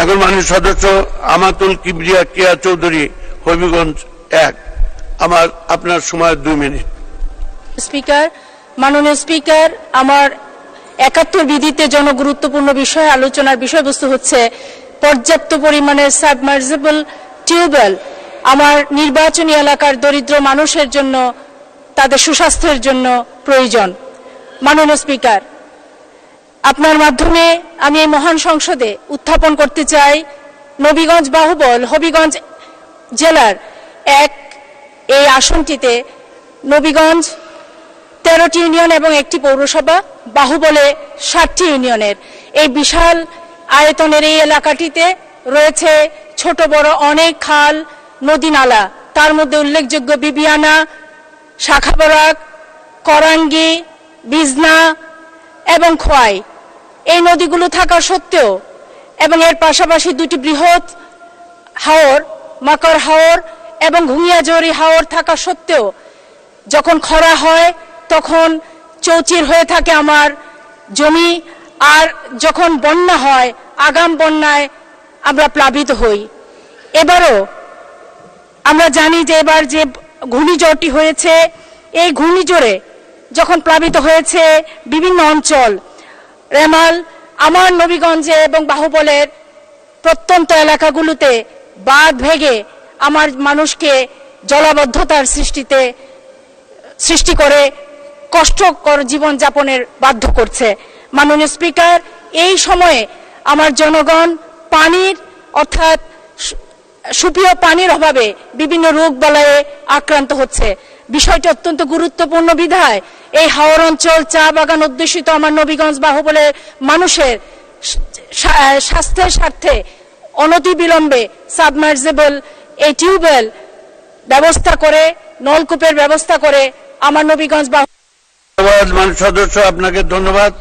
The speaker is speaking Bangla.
এখন মাননীয় সদস্য আমাতুল কিবরিয়া কেয়া চৌধুরী, হবিগঞ্জ 1। আপনার সময় 2 মিনিট। স্পিকার, মাননীয় স্পিকার, আমার 71 বিধিতে জনগুরুত্বপূর্ণ বিষয় আলোচনার বিষয়বস্তু হচ্ছে পর্যাপ্ত পরিমাণের সাবমার্সিবল টিউবওয়েল আমার নির্বাচনী এলাকার দরিদ্র মানুষের জন্য, তাদের সুস্বাস্থ্যের জন্য প্রয়োজন। মাননীয় স্পিকার, আপনার মাধ্যমে আমি এই মহান সংসদে উত্থাপন করতে চাই নবীগঞ্জ বাহুবল হবিগঞ্জ জেলার এই আসনটিতে নবীগঞ্জ 13টি ইউনিয়ন এবং একটি পৌরসভা, বাহুবলে 60টি ইউনিয়নের এই বিশাল আয়তনের এই এলাকাটিতে রয়েছে ছোট বড় অনেক খাল, নদী, নালা। তার মধ্যে উল্লেখযোগ্য বিবিয়ানা, শাখাবরাক, করাঙ্গি, বিজনা এবং খোয়াই। এই নদীগুলো থাকা সত্ত্বেও এবং এর পাশাপাশি 2টি বৃহৎ হাওর, মাকর হাওর এবং ঘুমিয়াজরি হাওর থাকা সত্ত্বেও যখন খরা হয় তখন চৌচির হয়ে থাকে আমার জমি, আর যখন বন্যা হয়, আগাম বন্যায় আমরা প্লাবিত হই। এবারও আমরা জানি যে এবার যে ঘূর্ণিঝড়টি হয়েছে, এই ঘূর্ণিঝড়ে যখন প্লাবিত হয়েছে বিভিন্ন অঞ্চল, রেমাল, আমার নবীগঞ্জে এবং বাহুবলের প্রত্যন্ত এলাকাগুলোতে বাঁধ ভেঙে আমার মানুষকে জলাবদ্ধতার সৃষ্টি করে কষ্টকর জীবনযাপনের বাধ্য করছে। মাননীয় স্পিকার, এই সময়ে আমার জনগণ পানির অর্থাৎ সুপেয় পানির অভাবে বিভিন্ন রোগ বালায়ে আক্রান্ত হচ্ছে। বিষয়টি অত্যন্ত গুরুত্বপূর্ণ বিধায় এই হাওর অঞ্চল, চা বাগান অধ্যুষিত আমার নবীগঞ্জ বাহুবলের মানুষের স্বাস্থ্যের স্বার্থে অনতিবিলম্বে সাবমার্সিবল এই টিউবওয়েল ব্যবস্থা করে, নলকূপের ব্যবস্থা করে আমার নবীগঞ্জ সদস্য, আপনাকে ধন্যবাদ।